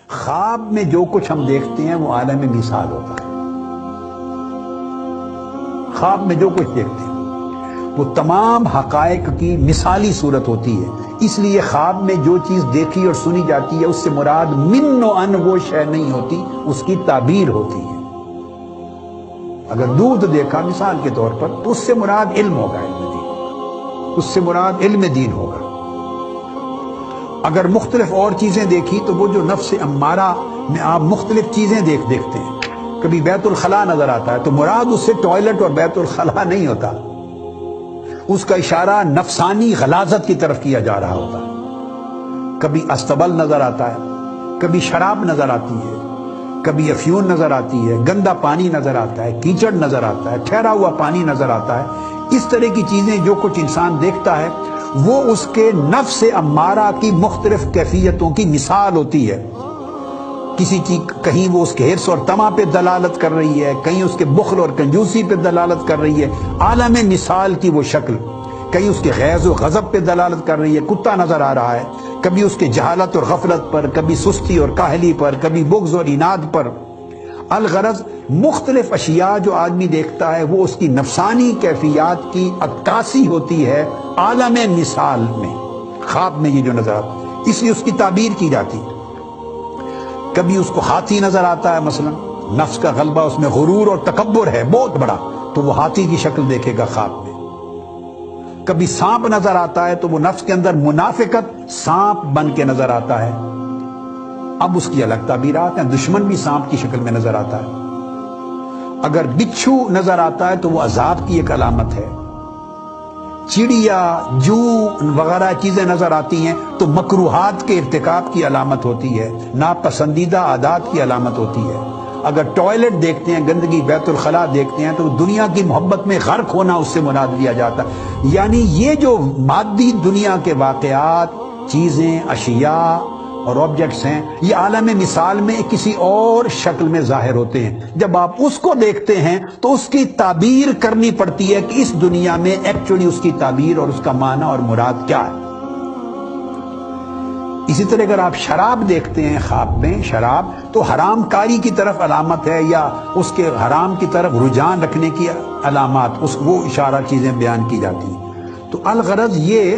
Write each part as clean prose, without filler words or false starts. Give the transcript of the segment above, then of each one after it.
خواب میں جو کچھ ہم دیکھتے ہیں وہ عالم مثال ہوتا ہے. خواب میں جو کچھ دیکھتے ہیں وہ تمام حقائق کی مثالی صورت ہوتی ہے. اس لیے خواب میں جو چیز دیکھی اور سنی جاتی ہے اس سے مراد من و ان وہ شے نہیں ہوتی، اس کی تعبیر ہوتی ہے. اگر دودھ دیکھا مثال کے طور پر تو اس سے مراد علم ہوگا، علم دین، اس سے مراد علم دین ہوگا. اگر مختلف اور چیزیں دیکھی تو وہ جو نفس امارہ میں آپ مختلف چیزیں دیکھتے ہیں. کبھی بیت الخلاء نظر آتا ہے تو مراد اس سے ٹوائلٹ اور بیت الخلاء نہیں ہوتا، اس کا اشارہ نفسانی غلاظت کی طرف کیا جا رہا ہوتا ہے. کبھی استبل نظر آتا ہے، کبھی شراب نظر آتی ہے، کبھی افیون نظر آتی ہے، گندا پانی نظر آتا ہے، کیچڑ نظر آتا ہے، ٹھہرا ہوا پانی نظر آتا ہے. اس طرح کی چیزیں جو کچھ انسان دیکھتا ہے وہ اس کے نفس امارہ کی مختلف کیفیتوں کی مثال ہوتی ہے. کسی چیز کہیں وہ اس کے حرص اور طمع پہ دلالت کر رہی ہے، کہیں اس کے بخل اور کنجوسی پہ دلالت کر رہی ہے. عالم مثال کی وہ شکل کہیں اس کے غیظ و غضب پہ دلالت کر رہی ہے. کتا نظر آ رہا ہے، کبھی اس کے جہالت اور غفلت پر، کبھی سستی اور کاہلی پر، کبھی بغض اور عناد پر. الغرض مختلف اشیاء جو آدمی دیکھتا ہے وہ اس کی نفسانی کیفیات کی عکاسی ہوتی ہے عالم مثال میں، خواب میں یہ جو نظر آتا ہے، اس لیے اس کی تعبیر کی جاتی ہے. کبھی اس کو ہاتھی نظر آتا ہے، مثلا نفس کا غلبہ اس میں غرور اور تکبر ہے بہت بڑا تو وہ ہاتھی کی شکل دیکھے گا خواب میں. کبھی سانپ نظر آتا ہے تو وہ نفس کے اندر منافقت سانپ بن کے نظر آتا ہے. اب اس کی الگ تعبیرات ہیں، دشمن بھی سانپ کی شکل میں نظر آتا ہے. اگر بچھو نظر آتا ہے تو وہ عذاب کی ایک علامت ہے. چڑیا، جو وغیرہ چیزیں نظر آتی ہیں تو مکروہات کے ارتکاب کی علامت ہوتی ہے، ناپسندیدہ عادات کی علامت ہوتی ہے. اگر ٹوائلٹ دیکھتے ہیں، گندگی، بیت الخلاء دیکھتے ہیں تو دنیا کی محبت میں غرق ہونا اس سے مراد لیا جاتا ہے. یعنی یہ جو مادی دنیا کے واقعات، چیزیں، اشیاء اور آبجیکٹس ہیں یہ عالم مثال میں کسی اور شکل میں ظاہر ہوتے ہیں. جب آپ اس کو دیکھتے ہیں تو اس کی تعبیر کرنی پڑتی ہے کہ اس دنیا میں ایکچولی اس کی تعبیر اور اس کا معنی اور مراد کیا ہے. اسی طرح اگر آپ شراب دیکھتے ہیں خواب میں، شراب تو حرام کاری کی طرف علامت ہے یا اس کے حرام کی طرف رجحان رکھنے کی علامات، وہ اشارہ چیزیں بیان کی جاتی ہیں. تو الغرض یہ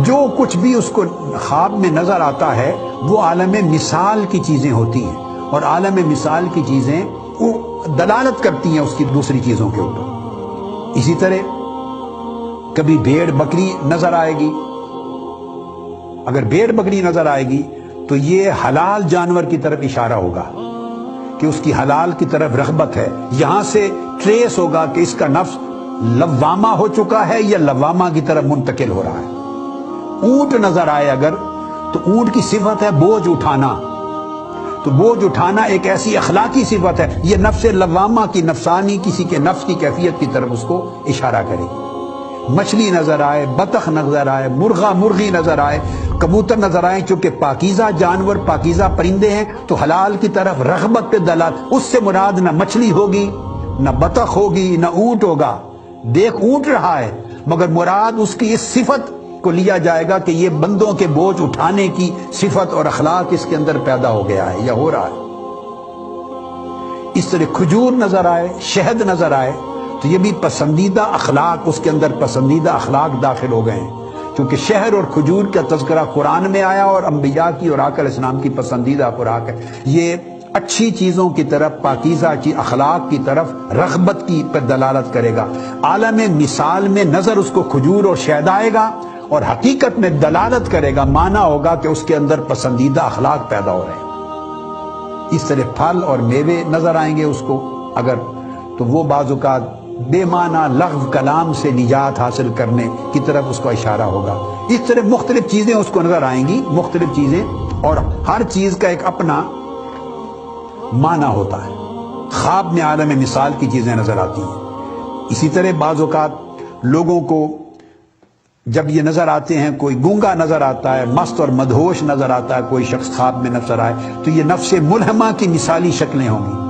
جو کچھ بھی اس کو خواب میں نظر آتا ہے وہ عالم مثال کی چیزیں ہوتی ہیں، اور عالم مثال کی چیزیں وہ دلالت کرتی ہیں اس کی دوسری چیزوں کے اوپر. اسی طرح کبھی بھیڑ بکری نظر آئے گی. اگر بھیڑ بکری نظر آئے گی تو یہ حلال جانور کی طرف اشارہ ہوگا کہ اس کی حلال کی طرف رغبت ہے. یہاں سے ٹریس ہوگا کہ اس کا نفس لوامہ ہو چکا ہے یا لوامہ کی طرف منتقل ہو رہا ہے. اونٹ نظر آئے اگر تو اونٹ کی صفت ہے بوجھ اٹھانا، تو بوجھ اٹھانا ایک ایسی اخلاقی صفت ہے، یہ نفس لوامہ کی، نفسانی کسی کے نفس کی کیفیت کی طرف اس کو اشارہ کرے گی. مچھلی نظر آئے، بطخ نظر آئے، مرغا مرغی نظر آئے، کبوتر نظر آئے، چونکہ پاکیزہ جانور، پاکیزہ پرندے ہیں تو حلال کی طرف رغبت پہ دلالت. اس سے مراد نہ مچھلی ہوگی، نہ بطخ ہوگی، نہ اونٹ ہوگا. دیکھ اونٹ رہا ہے مگر مراد اس کی اس صفت کو لیا جائے گا کہ یہ بندوں کے بوجھ اٹھانے کی صفت اور اخلاق اس کے اندر پیدا ہو گیا ہے یا ہو رہا ہے. اس طرح کھجور نظر آئے، شہد نظر آئے تو یہ بھی پسندیدہ اخلاق، اس کے اندر پسندیدہ اخلاق داخل ہو گئے ہیں، کیونکہ شہد اور کھجور کا تذکرہ قرآن میں آیا اور انبیاء کی اور آقا علیہ السلام کی پسندیدہ خوراک ہے. یہ اچھی چیزوں کی طرف، پاکیزہ اخلاق کی طرف رغبت کی پر دلالت کرے گا. عالم مثال میں نظر اس کو کھجور اور شہد آئے گا اور حقیقت میں دلالت کرے گا، معنی ہوگا کہ اس کے اندر پسندیدہ اخلاق پیدا ہو رہے ہیں. اس طرح پھل اور میوے نظر آئیں گے اس کو اگر، تو وہ بعض اوقات بے معنی لغو کلام سے نجات حاصل کرنے کی طرف اس کو اشارہ ہوگا. اس طرح مختلف چیزیں اس کو نظر آئیں گی، مختلف چیزیں، اور ہر چیز کا ایک اپنا معنی ہوتا ہے. خواب میں عالم مثال کی چیزیں نظر آتی ہیں. اسی طرح بعض اوقات لوگوں کو جب یہ نظر آتے ہیں، کوئی گونگا نظر آتا ہے، مست اور مدہوش نظر آتا ہے، کوئی شخص خواب میں نظر آئے تو یہ نفس ملہمہ کی مثالی شکلیں ہوں گی.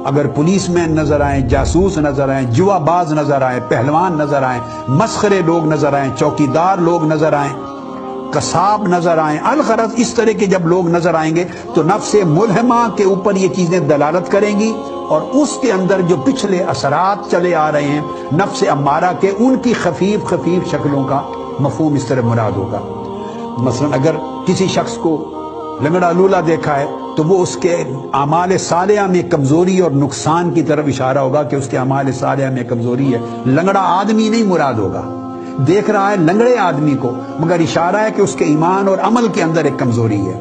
اگر پولیس مین نظر آئیں، جاسوس نظر آئیں، جوا باز نظر آئیں، پہلوان نظر آئیں، مسخرے لوگ نظر آئیں، چوکیدار لوگ نظر آئیں، قصاب نظر آئیں، الغرض اس طرح کے جب لوگ نظر آئیں گے تو نفس ملہمہ کے اوپر یہ چیزیں دلالت کریں گی، اور اس کے اندر جو پچھلے اثرات چلے آ رہے ہیں نفس امارہ کے، ان کی خفیف خفیف شکلوں کا مفہوم اس طرح مراد ہوگا۔ مثلا اگر کسی شخص کو لنگڑا لولا دیکھا ہے تو وہ اس کے اعمال صالحہ میں کمزوری اور نقصان کی طرف اشارہ ہوگا کہ اس کے اعمال صالحہ میں کمزوری ہے، لنگڑا آدمی نہیں مراد ہوگا۔ دیکھ رہا ہے لنگڑے آدمی کو، مگر اشارہ ہے کہ اس کے ایمان اور عمل کے اندر ایک کمزوری ہے۔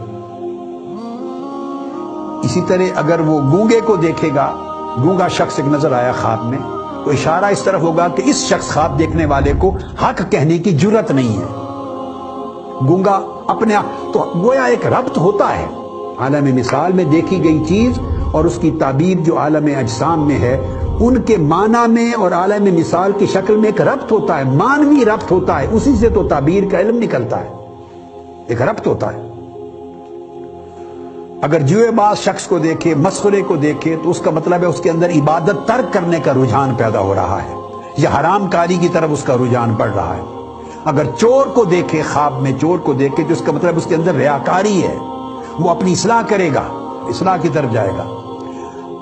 اسی طرح اگر وہ گونگے کو دیکھے گا، گونگا شخص ایک نظر آیا خواب میں، تو اشارہ اس طرف ہوگا کہ اس شخص خواب دیکھنے والے کو حق کہنے کی جرت نہیں ہے۔ گونگا اپنے آپ تو گویا ایک ربط ہوتا ہے عالم مثال میں دیکھی گئی چیز اور اس کی تعبیر جو عالم اجسام میں ہے، ان کے معنی میں اور عالم مثال کی شکل میں ایک ربط ہوتا ہے، مانوی ربط ہوتا ہے، اسی سے تو تعبیر کا علم نکلتا ہے، ایک ربط ہوتا ہے۔ اگر جوئے باز شخص کو دیکھے، مسخرے کو دیکھے، تو اس کا مطلب ہے اس کے اندر عبادت ترک کرنے کا رجحان پیدا ہو رہا ہے، یا حرام کاری کی طرف اس کا رجحان بڑھ رہا ہے۔ اگر چور کو دیکھے، خواب میں چور کو دیکھے، تو اس کا مطلب اس کے اندر ریاکاری ہے، وہ اپنی اصلاح کرے گا، اصلاح کی طرف جائے گا۔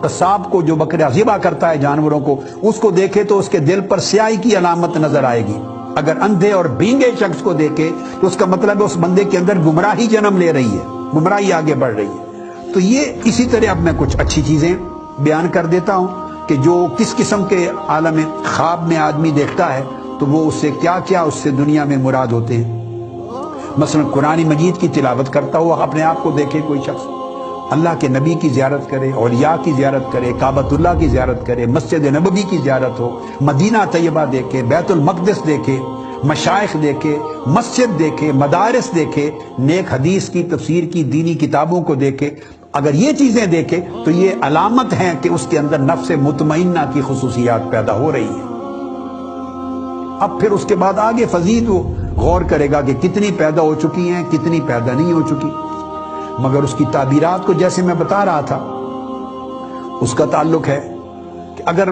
قصاب کو جو بکرا ذبح کرتا ہے جانوروں کو، اس کو دیکھے تو اس کے دل پر سیاہی کی علامت نظر آئے گی۔ اگر اندھے اور بینگے شخص کو دیکھے تو اس کا مطلب ہے اس بندے کے اندر گمراہی جنم لے رہی ہے، گمراہی آگے بڑھ رہی ہے۔ تو یہ اسی طرح اب میں کچھ اچھی چیزیں بیان کر دیتا ہوں کہ جو کس قسم کے عالم خواب میں آدمی دیکھتا ہے تو وہ اس سے کیا کیا اس سے دنیا میں مراد ہوتے ہیں۔ مثلا قرآن مجید کی تلاوت کرتا ہوا اپنے آپ کو دیکھے کوئی شخص، اللہ کے نبی کی زیارت کرے، اولیاء کی زیارت کرے، کعبۃ اللہ کی زیارت کرے، مسجد نبوی کی زیارت ہو، مدینہ طیبہ دیکھے، بیت المقدس دیکھے، مشائخ دیکھے، مسجد دیکھے، مدارس دیکھے، نیک حدیث کی تفسیر کی دینی کتابوں کو دیکھے، اگر یہ چیزیں دیکھے تو یہ علامت ہیں کہ اس کے اندر نفس مطمئنہ کی خصوصیات پیدا ہو رہی ہیں۔ اب پھر اس کے بعد آگے فزید وہ غور کرے گا کہ کتنی پیدا ہو چکی ہیں، کتنی پیدا نہیں ہو چکی، مگر اس کی تعبیرات کو جیسے میں بتا رہا تھا اس کا تعلق ہے کہ اگر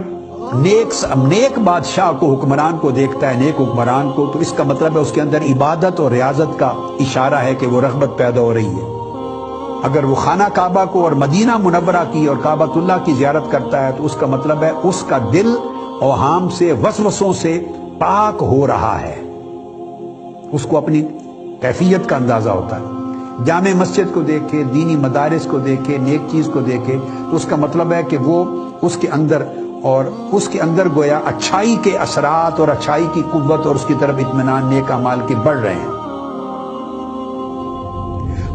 نیک بادشاہ کو، حکمران کو دیکھتا ہے، نیک حکمران کو، تو اس کا مطلب ہے اس کے اندر عبادت اور ریاضت کا اشارہ ہے کہ وہ رغبت پیدا ہو رہی ہے۔ اگر وہ خانہ کعبہ کو اور مدینہ منورہ کی اور کعبۃ اللہ کی زیارت کرتا ہے تو اس کا مطلب ہے اس کا دل اوہام سے، وسوسوں سے پاک ہو رہا ہے، اس کو اپنی کیفیت کا اندازہ ہوتا ہے۔ جامع مسجد کو دیکھے، دینی مدارس کو دیکھے، نیک چیز کو دیکھے تو اس کا مطلب ہے کہ وہ اس کے اندر گویا اچھائی کے اثرات اور اچھائی کی قوت اور اس کی طرف اطمینان نیک اعمال کے بڑھ رہے ہیں۔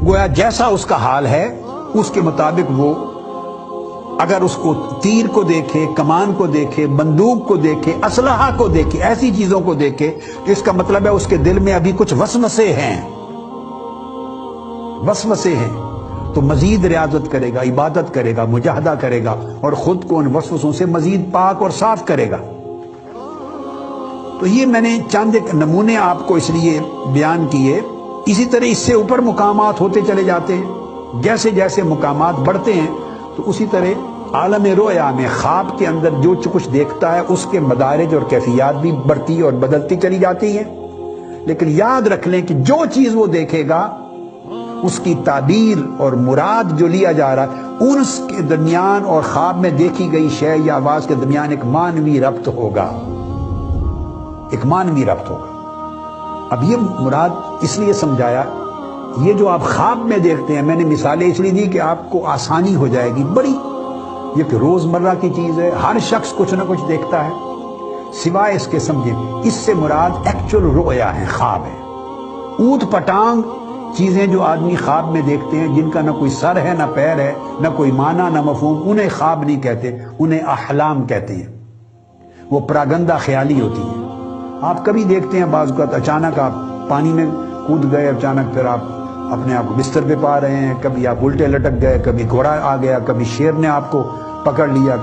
گویا جیسا اس کا حال ہے اس کے مطابق وہ اگر اس کو تیر کو دیکھے، کمان کو دیکھے، بندوق کو دیکھے، اسلحہ کو دیکھے، ایسی چیزوں کو دیکھے تو اس کا مطلب ہے اس کے دل میں ابھی کچھ وسوسے ہیں، وسوسے ہیں، تو مزید ریاضت کرے گا، عبادت کرے گا، مجاہدہ کرے گا اور خود کو ان وسوسوں سے مزید پاک اور صاف کرے گا۔ تو یہ میں نے چند ایک نمونے آپ کو اس لیے بیان کیے۔ اسی طرح اس سے اوپر مقامات ہوتے چلے جاتے ہیں، جیسے جیسے مقامات بڑھتے ہیں تو اسی طرح عالم رؤیا میں خواب کے اندر جو کچھ دیکھتا ہے اس کے مدارج اور کیفیات بھی بڑھتی اور بدلتی چلی جاتی ہیں۔ لیکن یاد رکھ لیں کہ جو چیز وہ دیکھے گا اس کی تعبیر اور مراد جو لیا جا رہا ہے اس کے درمیان اور خواب میں دیکھی گئی شے یا آواز کے درمیان ایک مانوی ربط ہوگا، ایک مانوی ربط ہوگا۔ اب یہ مراد اس لیے سمجھایا، یہ جو آپ خواب میں دیکھتے ہیں، میں نے مثالیں اس لیے دی کہ آپ کو آسانی ہو جائے گی، بڑی یہ کہ روزمرہ کی چیز ہے، ہر شخص کچھ نہ کچھ دیکھتا ہے، سوائے اس کے سمجھے اس سے مراد ایکچوئل رؤیا ہے، خواب ہے۔ اونٹ پٹانگ چیزیں جو آدمی خواب میں دیکھتے ہیں، جن کا نہ کوئی سر ہے، نہ پیر ہے، نہ کوئی معنی، نہ مفہوم، انہیں خواب نہیں کہتے، انہیں احلام کہتے ہیں۔ وہ پراگندہ خیالی ہوتی ہے۔ آپ کبھی دیکھتے ہیں بعض اوقات اچانک آپ پانی میں کود گئے، اچانک پھر آپ اپنے آپ کو بستر پہ پا رہے ہیں، کبھی آپ الٹے لٹک گئے، کبھی گھوڑا آ گیا، کبھی شیر نے آپ کو پکڑ لیا،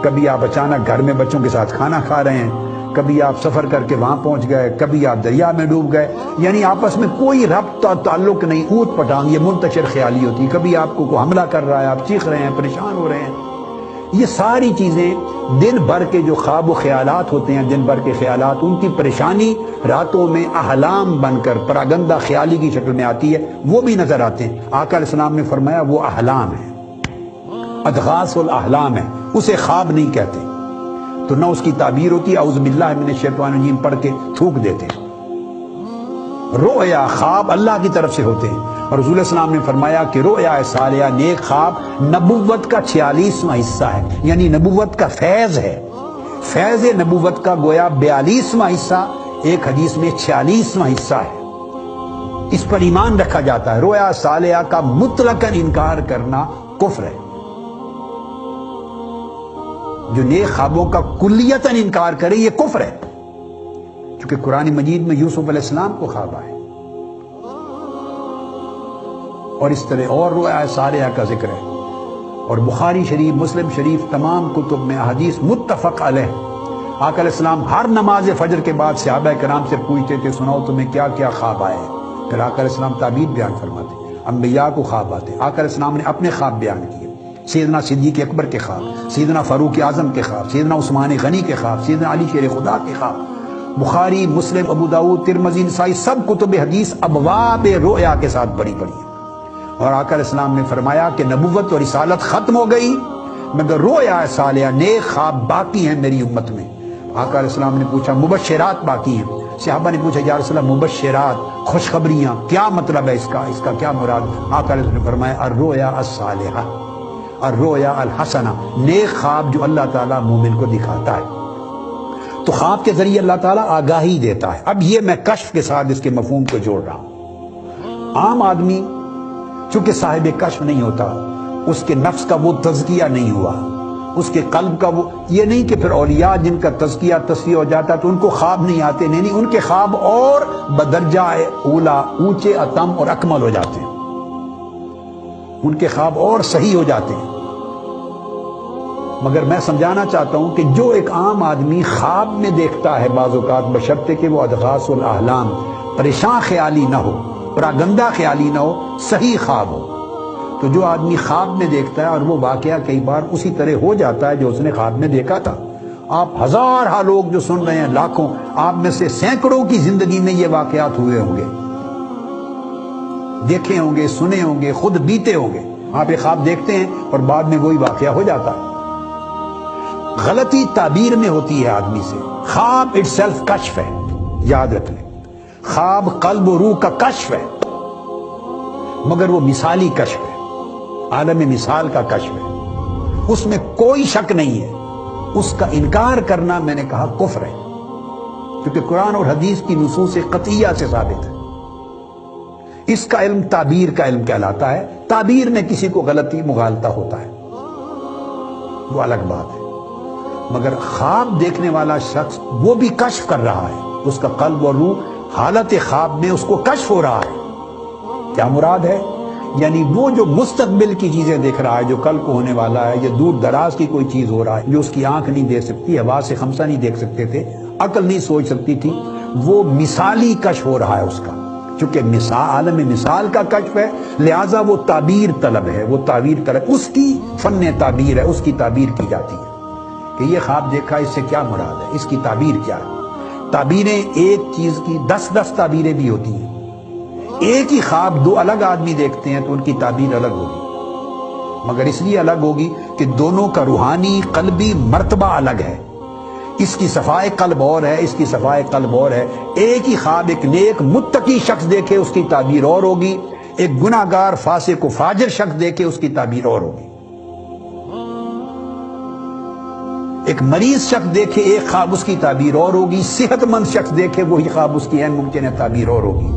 کبھی آپ اچانک گھر میں بچوں کے ساتھ کھانا کھا رہے ہیں، کبھی آپ سفر کر کے وہاں پہنچ گئے، کبھی آپ دریا میں ڈوب گئے، یعنی آپس میں کوئی ربط اور تعلق نہیں، اونٹ پٹانگ یہ منتشر خیالی ہوتی ہے۔ کبھی آپ کو کوئی حملہ کر رہا ہے، آپ چیخ رہے ہیں، پریشان ہو رہے ہیں، یہ ساری چیزیں دن بھر کے جو خواب و خیالات ہوتے ہیں، دن بھر کے خیالات، ان کی پریشانی راتوں میں احلام بن کر پراگندہ خیالی کی شکل میں آتی ہے، وہ بھی نظر آتے ہیں۔ آقا علیہ السلام نے فرمایا وہ احلام ہے، اضغاث الاحلام ہے، اسے خواب نہیں کہتے۔ تو نہ اس کی تعبیر ہوتی، اعوذ باللہ من الشیطان الرجیم پڑھ کے تھوک دیتے ہیں۔ رؤیا خواب اللہ کی طرف سے ہوتے ہیں، اور رسول اللہ صلی اللہ علیہ وسلم نے فرمایا کہ رؤیا صالحہ نیک خواب نبوت کا 46واں حصہ ہے، یعنی نبوت کا فیض ہے۔ فیض نبوت کا گویا 42واں حصہ، ایک حدیث میں 46واں حصہ ہے۔ اس پر ایمان رکھا جاتا ہے۔ رؤیا صالحہ کا مطلقاً انکار کرنا کفر ہے۔ جو نیک خوابوں کا کلیتاً انکار کرے یہ کفر ہے، کیونکہ قرآن مجید میں یوسف علیہ السلام کو خواب آئے، اور اس طرح اور رؤیا صالحہ کا ذکر ہے۔ اور بخاری شریف، مسلم شریف، تمام کتب میں حدیث متفق علیہ۔ آقا علیہ السلام ہر نماز فجر کے بعد صحابہ کرام سے پوچھتے تھے سناؤ تمہیں کیا کیا خواب آئے، پھر آقا علیہ السلام تعبیر بیان فرماتے، انبیاء کو خواب آتے۔ آقا علیہ السلام نے اپنے خواب بیان کیے، سیدنا صدیق اکبر کے خواب، سیدنا فاروق اعظم کے خواب، سیدنا عثمان غنی کے خواب، سیدنا علی شیر خدا کے خواب۔ بخاری، مسلم، ابو داؤد، ترمذی، نسائی، سب کتب حدیث ابواب رؤیا کے ساتھ بڑی پڑی ہے۔ اور آقا علیہ السلام نے فرمایا کہ نبوت اور رسالت ختم ہو گئی مگر رؤیا صالحہ نیک خواب باقی ہیں میری امت میں۔ آقا علیہ السلام نے پوچھا مبشرات باقی ہیں؟ صحابہ نے پوچھا یا رسول اللہ مبشرات، خوشخبریاں، کیا مطلب ہے اس کا کیا مراد؟ آقا علیہ السلام نے فرمایا الرؤیا الصالحہ، الرؤیا الحسنہ، نیک خواب جو اللہ تعالیٰ مومن کو دکھاتا ہے۔ تو خواب کے ذریعے اللہ تعالیٰ آگاہی دیتا ہے۔ اب یہ میں کشف کے ساتھ اس کے مفہوم کو جوڑ رہا ہوں۔ عام آدمی چونکہ صاحب کشف نہیں ہوتا، اس کے نفس کا وہ تزکیہ نہیں ہوا، اس کے قلب کا وہ، یہ نہیں کہ پھر اولیاء جن کا تزکیہ تصفیہ ہو جاتا تو ان کو خواب نہیں آتے، نہیں، ان کے خواب اور بدرجہ اولا، اونچے، اتم اور اکمل ہو جاتے ہیں، ان کے خواب اور صحیح ہو جاتے ہیں۔ مگر میں سمجھانا چاہتا ہوں کہ جو ایک عام آدمی خواب میں دیکھتا ہے بعض اوقات، بشرطے کہ وہ اضغاث الاحلام، پریشان خیالی نہ ہو، پراگندہ خیالی نہ ہو، صحیح خواب ہو، تو جو آدمی خواب میں دیکھتا ہے اور وہ واقعہ کئی بار اسی طرح ہو جاتا ہے جو اس نے خواب میں دیکھا تھا۔ آپ ہزارہ لوگ جو سن رہے ہیں، لاکھوں، آپ میں سے سینکڑوں کی زندگی میں یہ واقعات ہوئے ہوں گے، دیکھے ہوں گے، سنے ہوں گے، خود بیتے ہوں گے۔ آپ ایک خواب دیکھتے ہیں اور بعد میں وہی واقعہ ہو جاتا ہے۔ غلطی تعبیر میں ہوتی ہے آدمی سے۔ خواب اٹ سیلف کشف ہے، یاد رکھ لیں، خواب قلب و روح کا کشف ہے، مگر وہ مثالی کشف ہے، عالم مثال کا کشف ہے، اس میں کوئی شک نہیں ہے۔ اس کا انکار کرنا میں نے کہا کفر ہے، کیونکہ قرآن اور حدیث کی نصوص قطعیہ سے ثابت ہے۔ اس کا علم تعبیر کا علم کہلاتا ہے، تعبیر میں کسی کو غلطی مغالطہ ہوتا ہے، وہ الگ بات ہے، مگر خواب دیکھنے والا شخص وہ بھی کشف کر رہا ہے، اس کا قلب اور روح حالت خواب میں اس کو کشف ہو رہا ہے۔ کیا مراد ہے؟ یعنی وہ جو مستقبل کی چیزیں دیکھ رہا ہے، جو کل کو ہونے والا ہے، یا دور دراز کی کوئی چیز ہو رہا ہے جو اس کی آنکھ نہیں دیکھ سکتی، حواس خمسہ نہیں دیکھ سکتے تھے، عقل نہیں سوچ سکتی تھی، وہ مثالی کشف ہو رہا ہے اس کا، چونکہ عالم مثال کا کشف ہے، لہٰذا وہ تعبیر طلب ہے، وہ تعبیر طلب، اس کی فن تعبیر ہے، اس کی تعبیر کی جاتی ہے کہ یہ خواب دیکھا، اس سے کیا مراد ہے، اس کی تعبیر کیا ہے۔ تعبیریں ایک چیز کی 10 تعبیریں بھی ہوتی ہیں۔ ایک ہی خواب دو الگ آدمی دیکھتے ہیں تو ان کی تعبیر الگ ہوگی، مگر اس لیے الگ ہوگی کہ دونوں کا روحانی قلبی مرتبہ الگ ہے۔ اس کی صفائے قلب اور ہے، اس کی صفائے قلب اور ہے۔ ایک ہی خواب ایک نیک متقی شخص دیکھے اس کی تعبیر اور ہوگی، ایک گناہگار فاسق و فاجر شخص دیکھے اس کی تعبیر اور ہوگی۔ ایک مریض شخص دیکھے ایک خواب اس کی تعبیر اور ہوگی، صحت مند شخص دیکھے وہی خواب اس کی عین ممکن ہے تعبیر اور ہوگی۔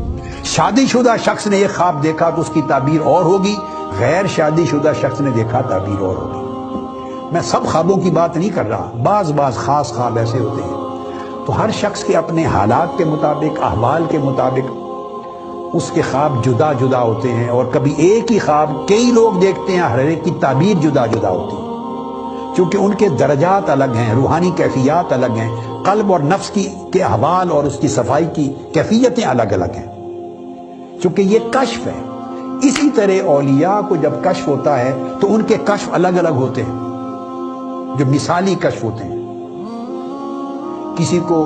شادی شدہ شخص نے ایک خواب دیکھا تو اس کی تعبیر اور ہوگی، غیر شادی شدہ شخص نے دیکھا تعبیر اور ہوگی۔ میں سب خوابوں کی بات نہیں کر رہا، بعض خاص خواب ایسے ہوتے ہیں، تو ہر شخص کے اپنے حالات کے مطابق، احوال کے مطابق اس کے خواب جدا جدا ہوتے ہیں، اور کبھی ایک ہی خواب کئی لوگ دیکھتے ہیں، ہر ایک کی تعبیر جدا جدا ہوتی ہے، چونکہ ان کے درجات الگ ہیں، روحانی کیفیات الگ ہیں، قلب اور نفس کے احوال اور اس کی صفائی کی کیفیتیں الگ الگ ہیں، چونکہ یہ کشف ہے۔ اسی طرح اولیاء کو جب کشف ہوتا ہے تو ان کے کشف الگ الگ ہوتے ہیں۔ جو مثالی کشف ہوتے ہیں. کسی کو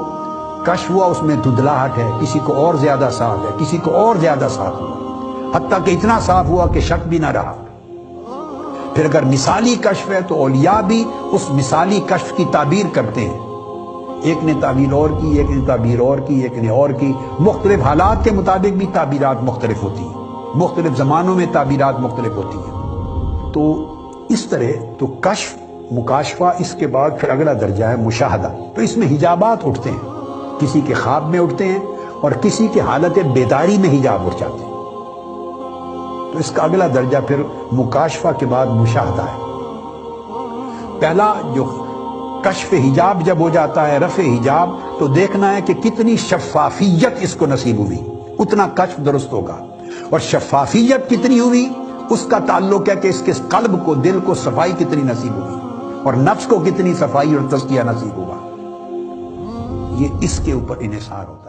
کشف ہوا اس میں دھندلاہٹ ہے، کسی کو اور زیادہ صاف ہے، کسی کو اور زیادہ صاف ہوا، حتیٰ کہ اتنا صاف ہوا کہ شک بھی نہ رہا. پھر اگر مثالی کشف ہے تو اولیاء بھی اس مثالی کشف کی تعبیر کرتے ہیں. ایک نے تعبیر اور کی، ایک نے تعبیر اور کی، ایک نے اور کی. مختلف حالات کے مطابق بھی تعبیرات مختلف ہوتی ہیں، مختلف زمانوں میں تعبیرات مختلف ہوتی ہیں. تو اس طرح تو کشف، مکاشفہ، اس کے بعد پھر اگلا درجہ ہے مشاہدہ. تو اس میں حجابات اٹھتے ہیں، کسی کے خواب میں اٹھتے ہیں اور کسی کے حالت بیداری میں حجاب اٹھ جاتے ہیں. تو اس کا اگلا درجہ پھر مکاشفہ کے بعد مشاہدہ ہے. پہلا جو کشف حجاب جب ہو جاتا ہے، رفع حجاب، تو دیکھنا ہے کہ کتنی شفافیت اس کو نصیب ہوئی، اتنا کشف درست ہوگا. اور شفافیت کتنی ہوئی اس کا تعلق ہے کہ اس کے قلب کو، دل کو صفائی کتنی نصیب ہوگی اور نفس کو کتنی صفائی اور تزکیہ نصیب ہوگا. یہ اس کے اوپر انحصار ہوتا ہے.